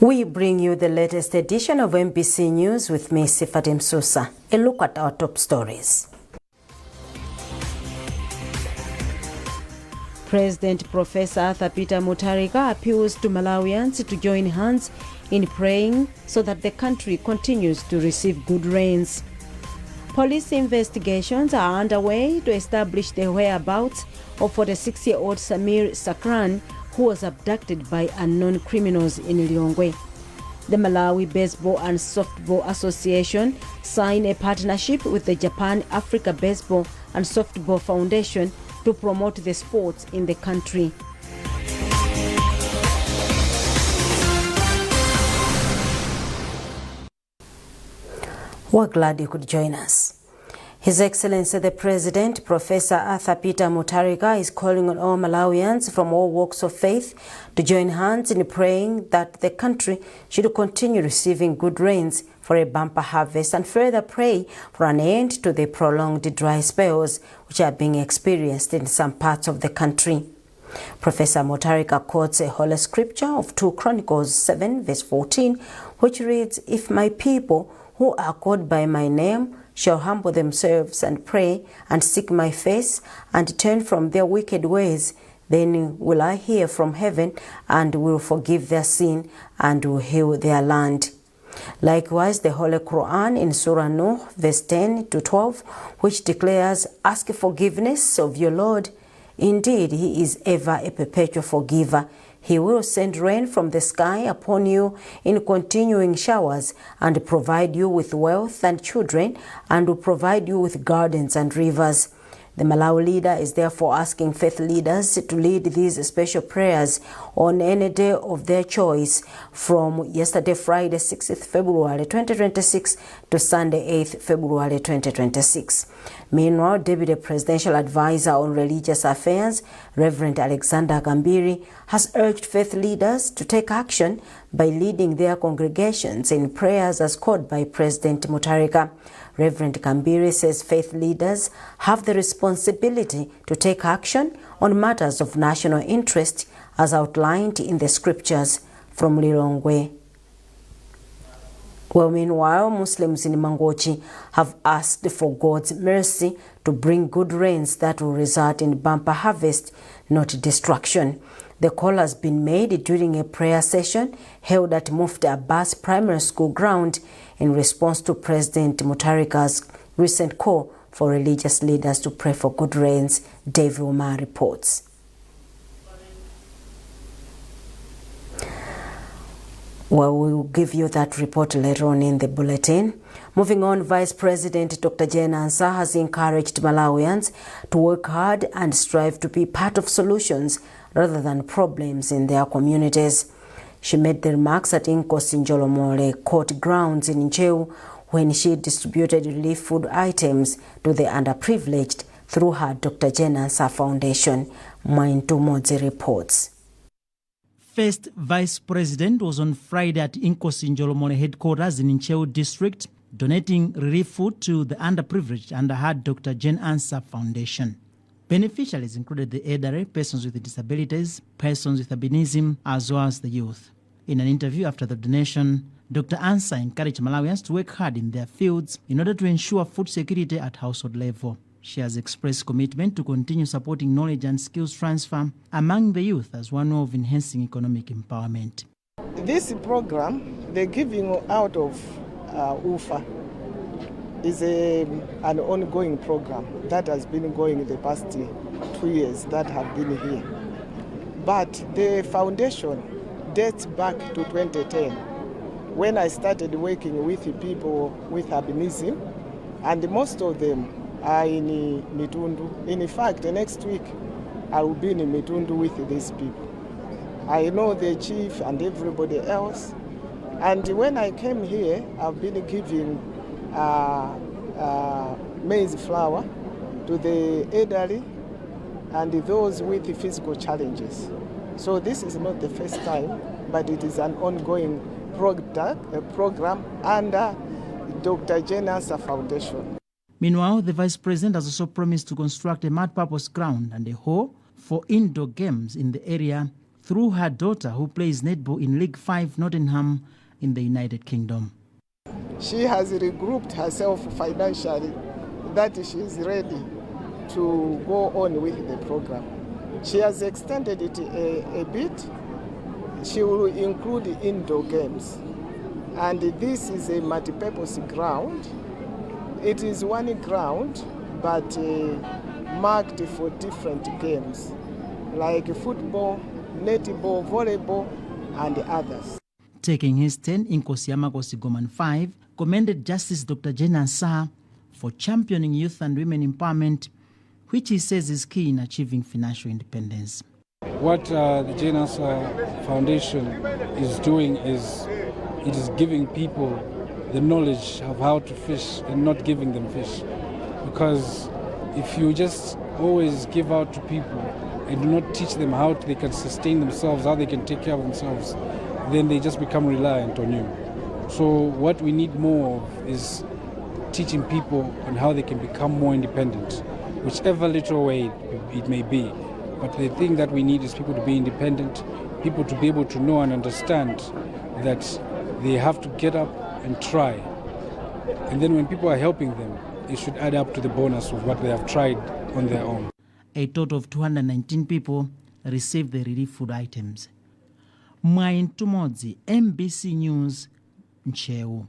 We bring you the latest edition of MBC News with me, Sifatim Susa. A look at our top stories. President Professor Arthur Peter Mutharika appeals to Malawians to join hands in praying so that the country continues to receive good rains. Police investigations are underway to establish the whereabouts of 46-year-old Samir Sakran, who was abducted by unknown criminals in Lilongwe. The Malawi Baseball and Softball Association signed a partnership with the Japan Africa Baseball and Softball Foundation to promote the sports in the country. We're glad you could join us. His Excellency the President, Professor Arthur Peter Mutharika, is calling on all Malawians from all walks of faith to join hands in praying that the country should continue receiving good rains for a bumper harvest and further pray for an end to the prolonged dry spells which are being experienced in some parts of the country. Professor Mutharika quotes a holy scripture of 2 Chronicles 7 verse 14, which reads, "If my people who are called by my name shall humble themselves and pray and seek my face and turn from their wicked ways, then will I hear from heaven and will forgive their sin and will heal their land." Likewise, the Holy Quran in Surah Nuh, verse 10 to 12, which declares, "Ask forgiveness of your Lord. Indeed, he is ever a perpetual forgiver. He will send rain from the sky upon you in continuing showers and provide you with wealth and children and will provide you with gardens and rivers." The Malawi leader is therefore asking faith leaders to lead these special prayers on any day of their choice from yesterday, Friday, 6th February 2026 to Sunday, 8th February 2026. Meanwhile, Deputy Presidential Advisor on Religious Affairs, Reverend Alexander Gambiri, has urged faith leaders to take action by leading their congregations in prayers as called by President Mutharika. Reverend Gambiri says faith leaders have the responsibility to take action on matters of national interest as outlined in the scriptures. From Lilongwe. Well, meanwhile, Muslims in Mangochi have asked for God's mercy to bring good rains that will result in bumper harvest, not destruction. The call has been made during a prayer session held at Mufti Abbas Primary School ground in response to President Mutharika's recent call for religious leaders to pray for good rains. Dave Umar reports. Well, we will give you that report later on in the bulletin. Moving on, Vice President Dr. Jane Ansah has encouraged Malawians to work hard and strive to be part of solutions rather than problems in their communities. She made the remarks at Nkosi Njolomole Court grounds in Ncheu when she distributed relief food items to the underprivileged through her Dr. Jane Ansah Foundation. Maintu Modzi reports. First Vice President was on Friday at Nkosi Njolomole headquarters in Ncheu district, donating relief food to the underprivileged under her Dr. Jane Ansah Foundation. Beneficiaries included the elderly, persons with disabilities, persons with albinism, as well as the youth. In an interview after the donation, Dr. Ansah encouraged Malawians to work hard in their fields in order to ensure food security at household level. She has expressed commitment to continue supporting knowledge and skills transfer among the youth as one way of enhancing economic empowerment. This program, the giving out of UFA, is an ongoing program that has been going the past 2 years that have been here. But the foundation dates back to 2010 when I started working with people with albinism, and most of them are in Mitundu. In fact, next week I will be in Mitundu with these people. I know the chief and everybody else. And when I came here, I've been giving maize flour to the elderly and those with physical challenges. So this is not the first time, but it is an ongoing program under Dr. Jane Ansah Foundation. Meanwhile, the Vice President has also promised to construct a multi-purpose ground and a hall for indoor games in the area through her daughter, who plays netball in League 5 Nottingham in the United Kingdom. She has regrouped herself financially that she is ready to go on with the program. She has extended it a bit. She will include indoor games. And this is a multi-purpose ground. It is one ground, but marked for different games, like football, netball, volleyball, and others. Taking his turn, Nkosi Amagosi Goman 5 commended Justice Dr. Jen Ansah for championing youth and women empowerment, which he says is key in achieving financial independence. What the Jen Ansah Foundation is doing is it is giving people the knowledge of how to fish and not giving them fish. Because if you just always give out to people and do not teach them how they can sustain themselves, how they can take care of themselves, then they just become reliant on you. So what we need more of is teaching people on how they can become more independent, whichever little way it may be. But the thing that we need is people to be independent, people to be able to know and understand that they have to get up and try. And then when people are helping them, it should add up to the bonus of what they have tried on their own. A total of 219 people received the relief food items. Mwain Tumodzi, MBC News, Ncheu.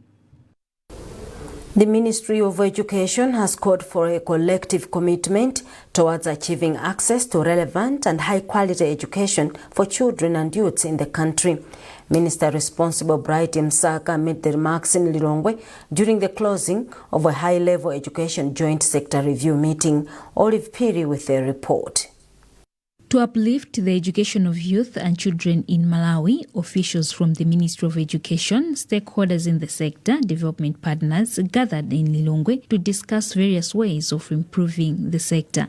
The Ministry of Education has called for a collective commitment towards achieving access to relevant and high-quality education for children and youths in the country. Minister responsible Bright Msaka made the remarks in Lilongwe during the closing of a high-level education joint sector review meeting. Olive Piri with a report. To uplift the education of youth and children in Malawi, officials from the Ministry of Education, stakeholders in the sector, development partners gathered in Lilongwe to discuss various ways of improving the sector.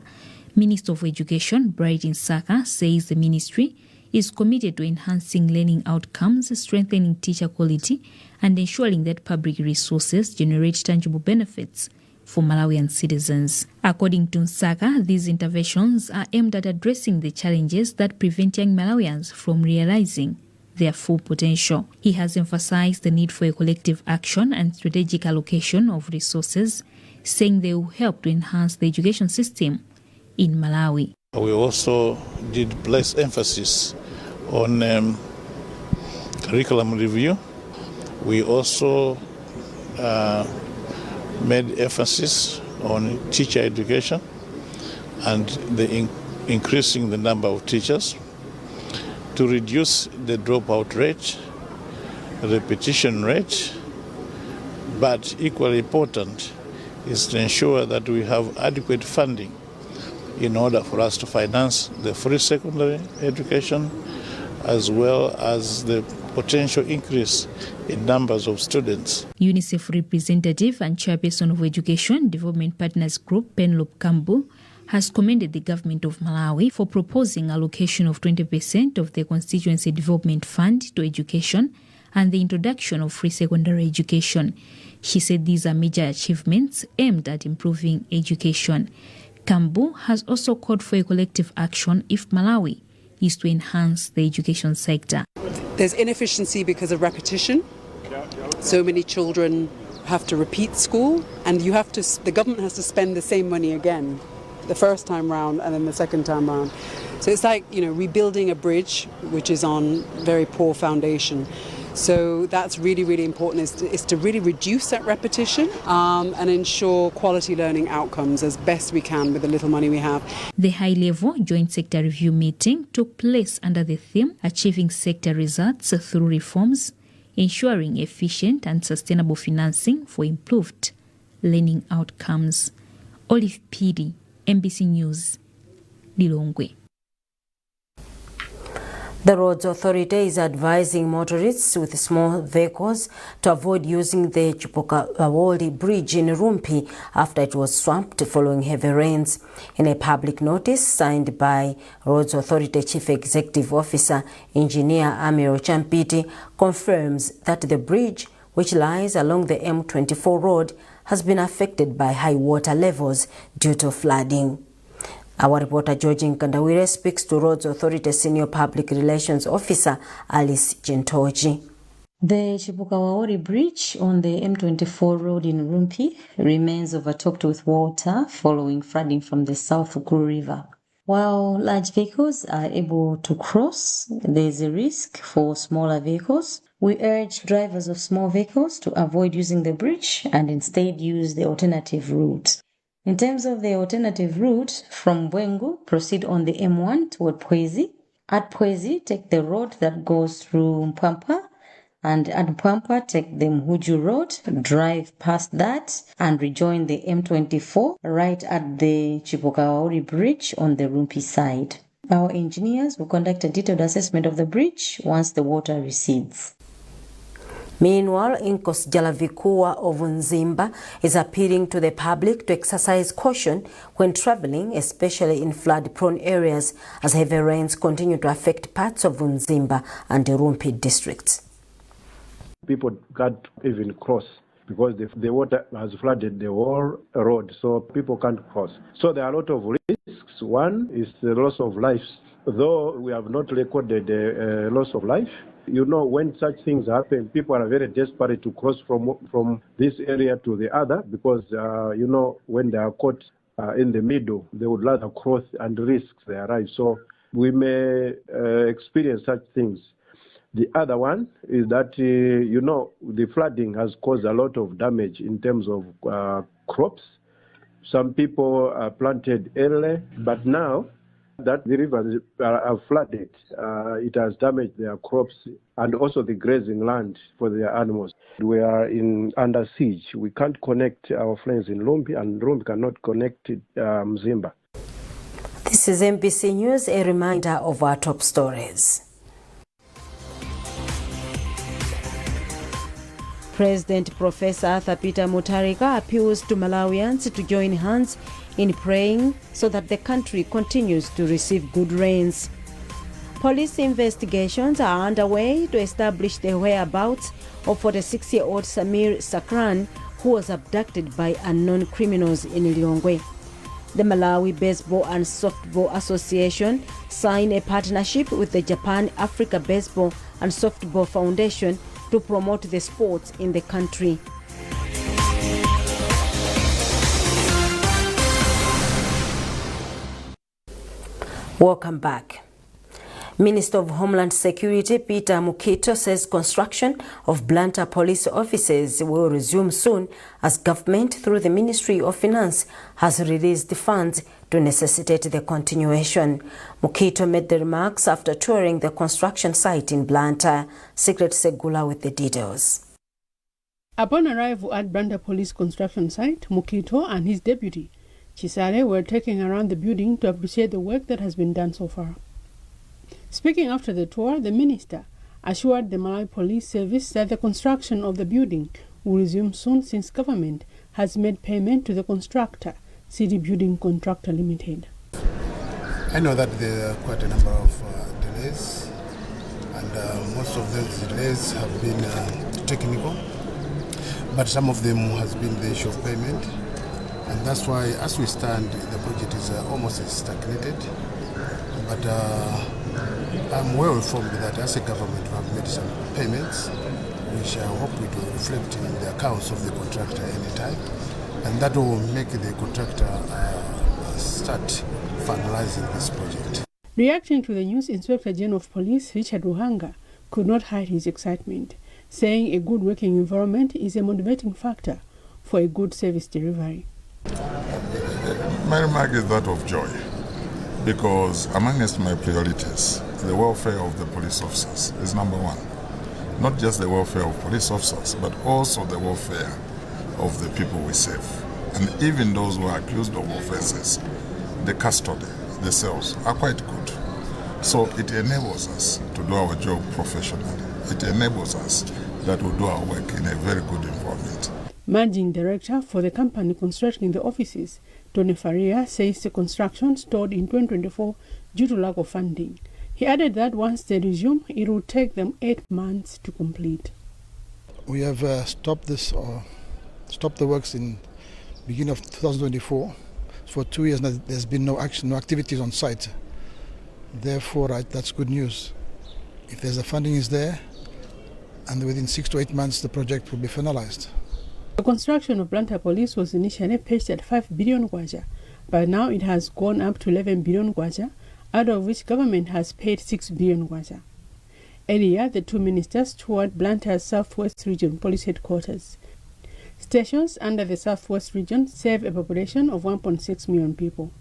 Minister of Education Bright Msaka says the ministry is committed to enhancing learning outcomes, strengthening teacher quality, and ensuring that public resources generate tangible benefits for Malawian citizens. According to Msaka, these interventions are aimed at addressing the challenges that prevent young Malawians from realizing their full potential. He has emphasized the need for a collective action and strategic allocation of resources, saying they will help to enhance the education system in Malawi. We also did place emphasis on curriculum review. We also made emphasis on teacher education and the increasing the number of teachers to reduce the dropout rate, repetition rate, but equally important is to ensure that we have adequate funding in order for us to finance the free secondary education as well as the potential increase in numbers of students. UNICEF representative and chairperson of Education Development Partners Group, Penelope Kambu, has commended the government of Malawi for proposing allocation of 20% of the Constituency Development Fund to education and the introduction of free secondary education. She said these are major achievements aimed at improving education. Kambu has also called for a collective action if Malawi is to enhance the education sector. There's inefficiency because of repetition. So many children have to repeat school, and the government has to spend the same money again, the first time round and then the second time round. So it's like, rebuilding a bridge which is on very poor foundation. So that's really, really important, is to really reduce that repetition and ensure quality learning outcomes as best we can with the little money we have. The high-level joint sector review meeting took place under the theme Achieving Sector Results Through Reforms, Ensuring Efficient and Sustainable Financing for Improved Learning Outcomes. Olive Piri, MBC News, Lilongwe. The Roads Authority is advising motorists with small vehicles to avoid using the Chipokawoli Bridge in Rumpi after it was swamped following heavy rains. In a public notice signed by Roads Authority Chief Executive Officer Engineer Amiro Champiti confirms that the bridge, which lies along the M24 road, has been affected by high water levels due to flooding. Our reporter George Nkandawire speaks to Roads Authority Senior Public Relations Officer Alice Jintoji. The Chibukawaori Bridge on the M24 road in Rumpi remains overtopped with water following flooding from the South Ukuru River. While large vehicles are able to cross, there is a risk for smaller vehicles. We urge drivers of small vehicles to avoid using the bridge and instead use the alternative route. In terms of the alternative route, from Bwengu, proceed on the M1 toward Pwezi. At Pwezi, take the road that goes through Mpwapwa, and at Mpwapwa, take the Mhuju Road, drive past that, and rejoin the M24 right at the Chibukawaori Bridge on the Rumpi side. Our engineers will conduct a detailed assessment of the bridge once the water recedes. Meanwhile, Inkos Jalavikuwa of Nzimba is appealing to the public to exercise caution when traveling, especially in flood-prone areas, as heavy rains continue to affect parts of Nzimba and the Rumpi districts. People can't even cross because the water has flooded the whole road, so people can't cross. So there are a lot of risks. One is the loss of lives. Though we have not recorded the loss of life, you know, when such things happen, people are very desperate to cross from this area to the other because, you know, when they are caught in the middle, they would rather cross and risk their lives. So we may experience such things. The other one is that, you know, the flooding has caused a lot of damage in terms of crops. Some people planted early, but now that the rivers are flooded, it has damaged their crops and also the grazing land for their animals. We are under siege. We can't connect our friends in Rumpi, and Rumpi cannot connect Mzimba. This is MBC News, a reminder of our top stories. President Professor Athapita Mutharika appeals to Malawians to join hands in praying so that the country continues to receive good rains. Police investigations are underway to establish the whereabouts of 46-year-old Samir Sakran, who was abducted by unknown criminals in Lilongwe. The Malawi Baseball and Softball Association signed a partnership with the Japan Africa Baseball and Softball Foundation to promote the sports in the country. Welcome back. Minister of Homeland Security Peter Mukito says construction of Blantyre police offices will resume soon as government through the Ministry of Finance has released the funds to necessitate the continuation. Mukito made the remarks after touring the construction site in Blantyre. Secret Segula with the details. Upon arrival at Blantyre Police construction site, Mukito and his deputy, Chisale, were taken around the building to appreciate the work that has been done so far. Speaking after the tour, the minister assured the Malawi Police Service that the construction of the building will resume soon since government has made payment to the constructor, City Building Contractor Limited. I know that there are quite a number of delays, and most of those delays have been technical, but some of them has been the issue of payment, and that's why, as we stand, the project is almost stagnated. But I'm well informed that as a government we have made some payments, which I hope we will reflect in the accounts of the contractor anytime, and that will make the contractor start finalizing this project. Reacting to the news, Inspector General of Police Richard Ruhanga could not hide his excitement, saying a good working environment is a motivating factor for a good service delivery. My remark is that of joy, because amongst my priorities, the welfare of the police officers is number one. Not just the welfare of police officers, but also the welfare of the people we serve. And even those who are accused of offenses, the custody, the cells are quite good. So it enables us to do our job professionally. It enables us that we do our work in a very good environment. Managing Director for the company constructing the offices, Tony Faria, says the construction stalled in 2024 due to lack of funding. He added that once they resume, it will take them 8 months to complete. We have stopped the works in beginning of 2024 for 2 years now, there's been no action, no activities on site. Therefore, that's good news. If there's the funding is there, and within 6 to 8 months, the project will be finalized. The construction of Blantyre Police was initially pitched at 5 billion kwacha, but now it has gone up to 11 billion kwacha, out of which government has paid 6 billion kwacha. Earlier, the two ministers toured Blantyre's Southwest Region Police Headquarters. Stations under the Southwest Region serve a population of 1.6 million people.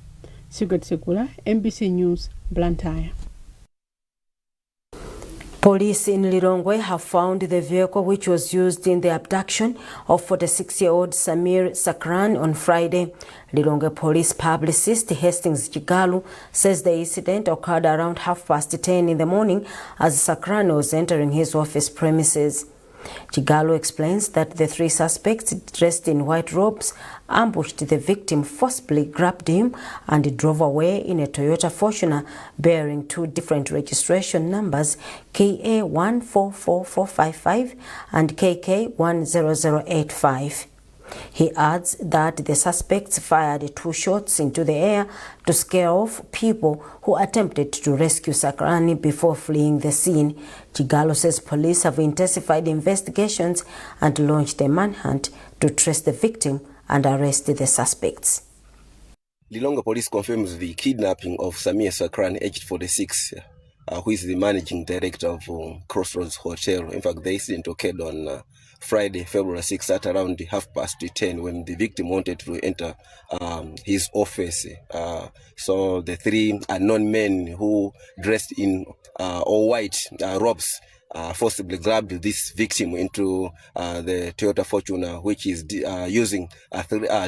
Sigurd Sekula, MBC News, Blantyre. Police in Lilongwe have found the vehicle which was used in the abduction of 46-year-old Samir Sakran on Friday. Lilongwe police publicist Hastings Chigalu says the incident occurred around 10:30 in the morning as Sakran was entering his office premises. Chigalu explains that the three suspects dressed in white robes ambushed the victim, forcibly grabbed him and drove away in a Toyota Fortuner bearing two different registration numbers, KA144455 and KK10085. He adds that the suspects fired 2 shots into the air to scare off people who attempted to rescue Sakrani before fleeing the scene. Chigalu says police have intensified investigations and launched a manhunt to trace the victim and arrest the suspects. Lilongwe police confirms the kidnapping of Samir Sakran, aged 46, who is the managing director of Crossroads Hotel. In fact, the incident occurred on Friday, February 6th at around 10:30 when the victim wanted to enter his office. So the three unknown men who dressed in all white robes forcibly grabbed this victim into the Toyota Fortuner, which is using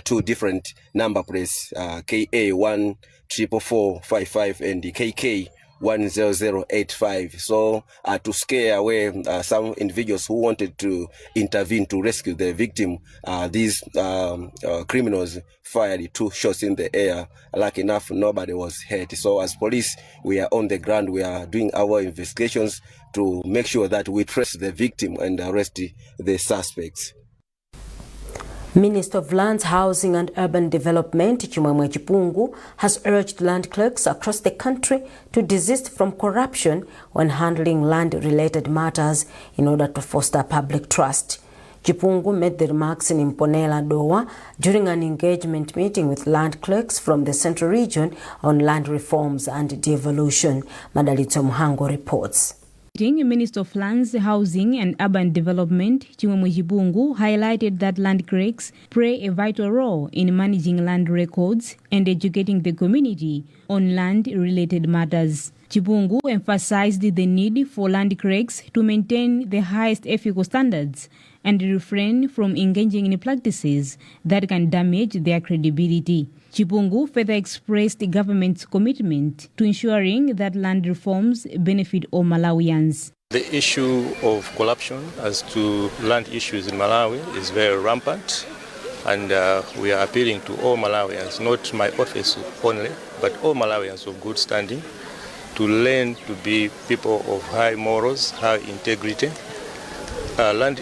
2 different number plates, KA144455 and the KK10085. So to scare away some individuals who wanted to intervene to rescue the victim, these criminals fired 2 shots in the air. Lucky enough, nobody was hurt. So as police, we are on the ground. We are doing our investigations to make sure that we trace the victim and arrest the suspects. Minister of Lands, Housing and Urban Development, Chimwemwe Chipungu, has urged land clerks across the country to desist from corruption when handling land-related matters in order to foster public trust. Chipungu made the remarks in Mponela, Dowa, during an engagement meeting with land clerks from the Central Region on land reforms and devolution. Madalito Muhango reports. Minister of Lands, Housing and Urban Development, Chimwemwe Chipungu, highlighted that land clerks play a vital role in managing land records and educating the community on land-related matters. Chipungu emphasized the need for land clerks to maintain the highest ethical standards and refrain from engaging in practices that can damage their credibility. Chipungu further expressed the government's commitment to ensuring that land reforms benefit all Malawians. The issue of corruption as to land issues in Malawi is very rampant, and we are appealing to all Malawians, not my office only, but all Malawians of good standing, to learn to be people of high morals, high integrity. Land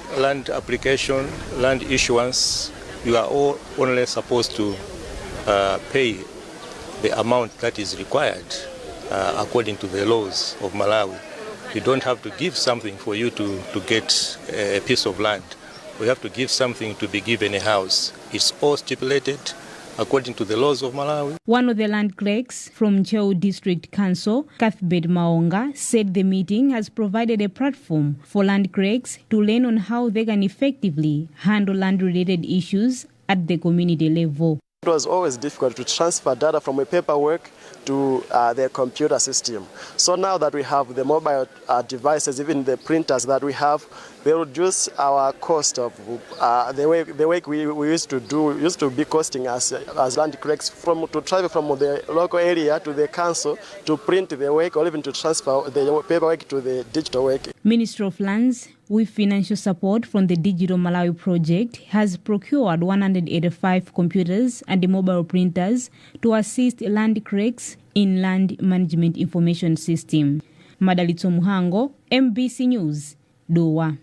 application, land issuance, you are all only supposed to pay the amount that is required according to the laws of Malawi. You don't have to give something for you to get a piece of land. We have to give something to be given a house. It's all stipulated according to the laws of Malawi. One of the land clerks from Cheu District Council, Cuthbert Maonga, said the meeting has provided a platform for land clerks to learn on how they can effectively handle land-related issues at the community level. It was always difficult to transfer data from a paperwork to their computer system. So now that we have the mobile devices, even the printers that we have, they reduce our cost of the work we used to do. Used to be costing us as land clerks to travel from the local area to the council to print the work or even to transfer the paperwork to the digital work. Ministry of Lands, with financial support from the Digital Malawi project, has procured 185 computers and mobile printers to assist land clerks in land management information system. Madalito Muhango, MBC News, Dowa.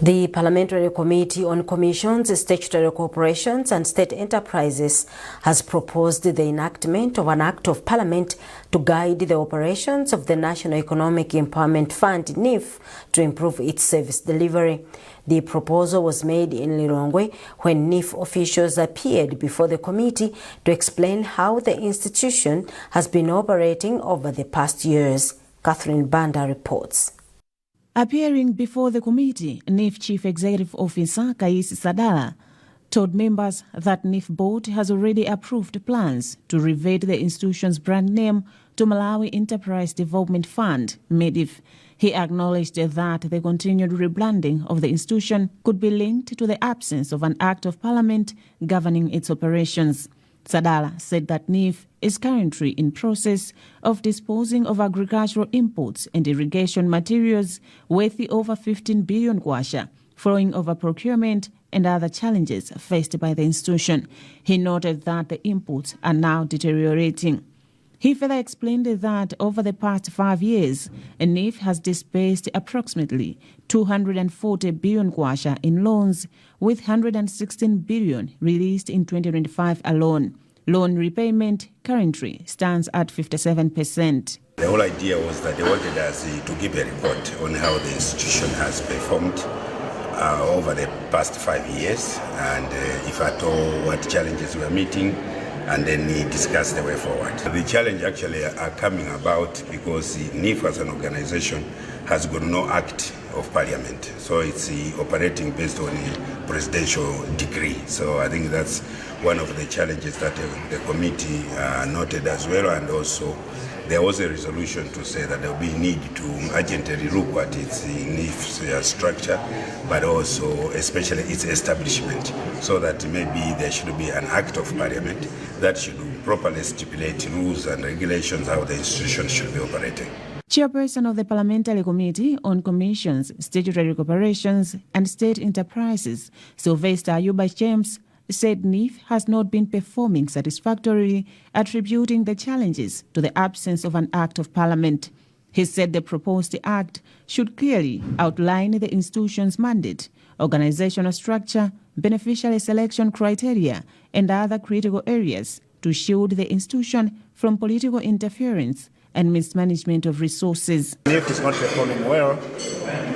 The Parliamentary Committee on Commissions, Statutory Corporations and State Enterprises has proposed the enactment of an Act of Parliament to guide the operations of the National Economic Empowerment Fund, NEEF, to improve its service delivery. The proposal was made in Lilongwe when NEEF officials appeared before the committee to explain how the institution has been operating over the past years. Catherine Banda reports. Appearing before the committee, NEEF Chief Executive Officer Kais Sadala told members that NEEF board has already approved plans to revert the institution's brand name to Malawi Enterprise Development Fund, MEDIF. He acknowledged that the continued rebranding of the institution could be linked to the absence of an Act of Parliament governing its operations. Sadala said that NEEF is currently in process of disposing of agricultural imports and irrigation materials worth over 15 billion kwacha, following over procurement and other challenges faced by the institution. He noted that the imports are now deteriorating. He further explained that over the past 5 years, NEEF has disbursed approximately 240 billion kwacha in loans, with 116 billion released in 2025 alone. Loan repayment currently stands at 57%. The whole idea was that they wanted us to give a report on how the institution has performed over the past 5 years, and if at all, what challenges we are meeting, and then discuss the way forward. The challenge actually are coming about because NEEF as an organization has got no act of parliament, so it's operating based on a presidential decree. So I think that's one of the challenges that the committee noted as well, and also there was a resolution to say that there will be need to urgently look at its NEEF structure, but also especially its establishment, so that maybe there should be an act of parliament that should properly stipulate rules and regulations how the institution should be operating. Chairperson of the Parliamentary Committee on Commissions, Statutory Corporations and State Enterprises, Sylvester Ayuba James, said NEEF has not been performing satisfactorily, attributing the challenges to the absence of an Act of Parliament. He said the proposed Act should clearly outline the institution's mandate, organizational structure, beneficiary selection criteria, and other critical areas to shield the institution from political interference and mismanagement of resources. NEEF is not performing well,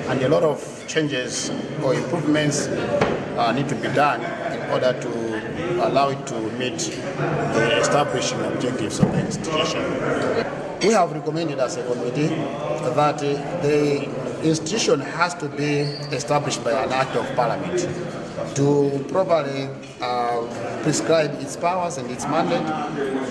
and a lot of changes or improvements need to be done in order to allow it to meet the establishing objectives of the institution. We have recommended as a committee that the institution has to be established by an Act of Parliament to properly prescribe its powers and its mandate,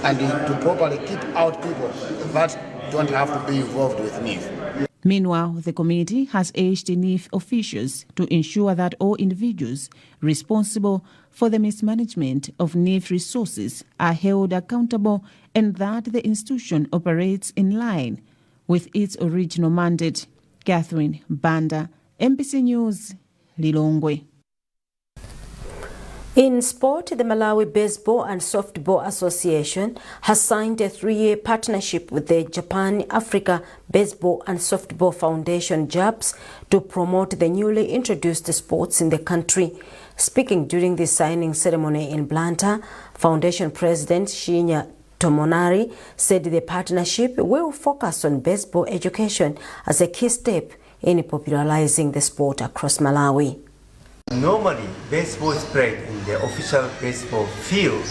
and to properly keep out people that don't have to be involved with NEEF. Meanwhile, the committee has urged NEEF officials to ensure that all individuals responsible for the mismanagement of NEEF resources are held accountable, and that the institution operates in line with its original mandate. Catherine Banda, MBC News, Lilongwe. In sport, the Malawi Baseball and Softball Association has signed a 3-year partnership with the Japan Africa Baseball and Softball Foundation JABS to promote the newly introduced sports in the country. Speaking during the signing ceremony in Blantyre, Foundation President Shinya Tomonari said the partnership will focus on baseball education as a key step in popularizing the sport across Malawi. Normally, baseball is played in the official baseball field,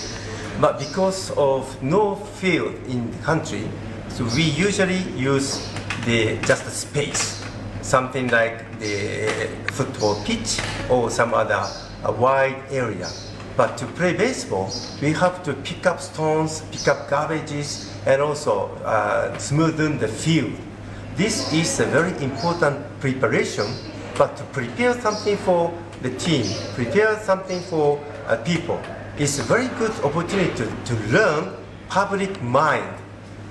but because of no field in the country, so we usually use just the space, something like the football pitch or some other wide area. But to play baseball, we have to pick up stones, pick up garbages, and also smoothen the field. This is a very important preparation, but to prepare something for the team, prepare something for people, it's a very good opportunity to learn public mind.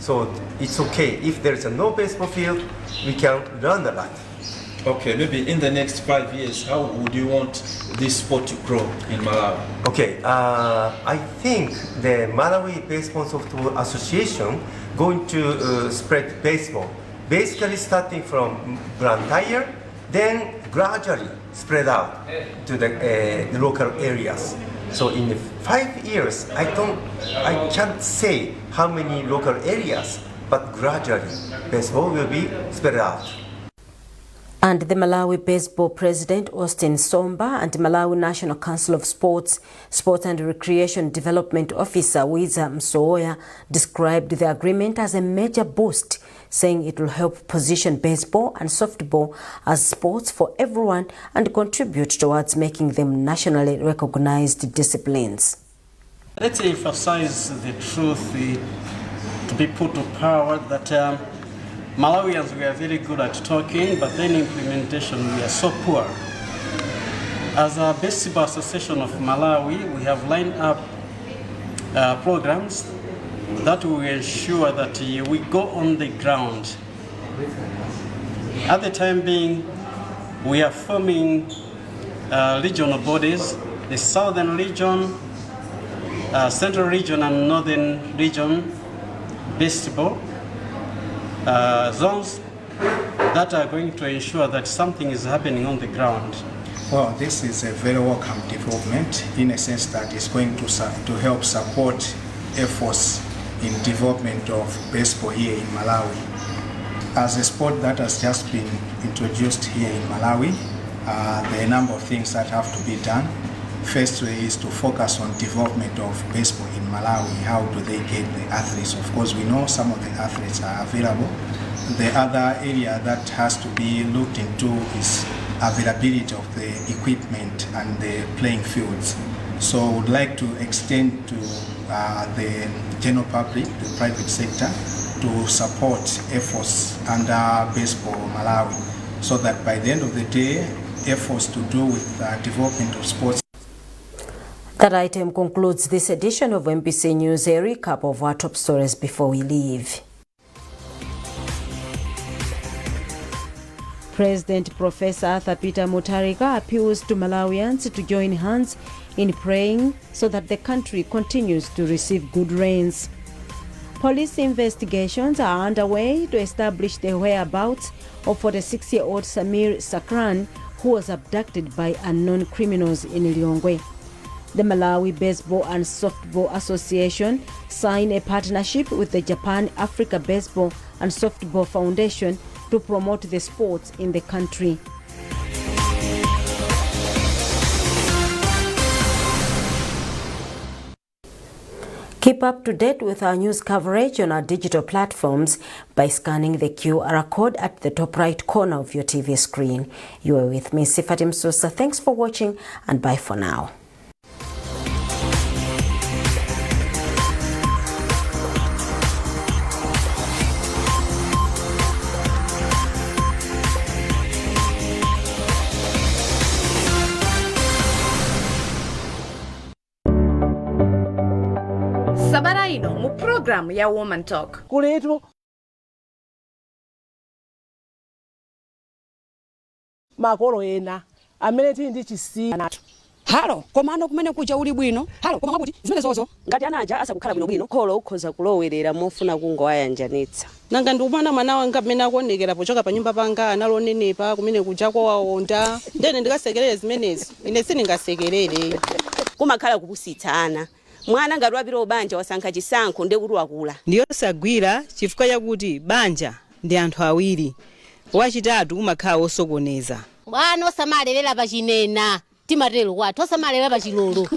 So it's okay, if there is no baseball field, we can learn a lot. Okay, maybe in the next 5 years, how would you want this sport to grow in Malawi? Okay, I think the Malawi Baseball Softball Association going to spread baseball, basically starting from Blantyre, then gradually spread out to the local areas. So in 5 years, I can't say how many local areas, but gradually baseball will be spread out. And the Malawi Baseball President, Austin Somba, and Malawi National Council of Sports and Recreation Development Officer, Wiza Msoya, described the agreement as a major boost, saying it will help position baseball and softball as sports for everyone and contribute towards making them nationally recognized disciplines. Let's emphasize the truth to be put to power that Malawians, we are very good at talking, but then implementation, we are so poor. As a Baseball Association of Malawi, we have lined up programs that will ensure that we go on the ground. At the time being, we are forming regional bodies, the Southern Region, Central Region and Northern Region baseball zones that are going to ensure that something is happening on the ground. Well, this is a very welcome development in a sense that it's going to help support efforts in development of baseball here in Malawi. As a sport that has just been introduced here in Malawi, there are a number of things that have to be done. First is to focus on development of baseball in Malawi. How do they get the athletes? Of course, we know some of the athletes are available. The other area that has to be looked into is availability of the equipment and the playing fields. So I would like to extend to the general public, the private sector, to support efforts under Baseball Malawi, so that by the end of the day, efforts to do with development of sports. That item concludes this edition of MPC News, a recap of our top stories before we leave. President Professor Athapita Mutharika appeals to Malawians to join hands in praying so that the country continues to receive good rains. Police investigations are underway to establish the whereabouts of 46-year-old Samir Sakran, who was abducted by unknown criminals in Lilongwe. The Malawi Baseball and Softball Association signed a partnership with the Japan Africa Baseball and Softball Foundation to promote the sports in the country. Keep up to date with our news coverage on our digital platforms by scanning the QR code at the top right corner of your TV screen. You are with me, Sifatim Sosa. Thanks for watching and bye for now. Sabara ino mu program ya Woman Talk. Kuletu makolo ena amene tili ndi chisina. Halo, komano kumene kuja uli bwino. Halo, koma kuti zimene zozo ngati anaja asakukhala bwino bwino. Kholo ukhoza kulowerera mofuna kungowayanjanitsa. Nanga ndikumana mwana wanga amene akuonekera pochoka pa nyumba panga analonenepa kumene kuja kwa waonda. Ndene ndikasekerere zimenezi. Ine siningasekerere. Kumakhala kupusitsana. Mwana ngati wapita obanja wasankha chisankho nde kuti wakula. Ndiyosagwira chifukwa chakuti banja ndi anthu awiri. Wachitatu kumakhala osokoneza. Mwana osamalelera pa chinena timatero kwathu osamalelera pa chilolo.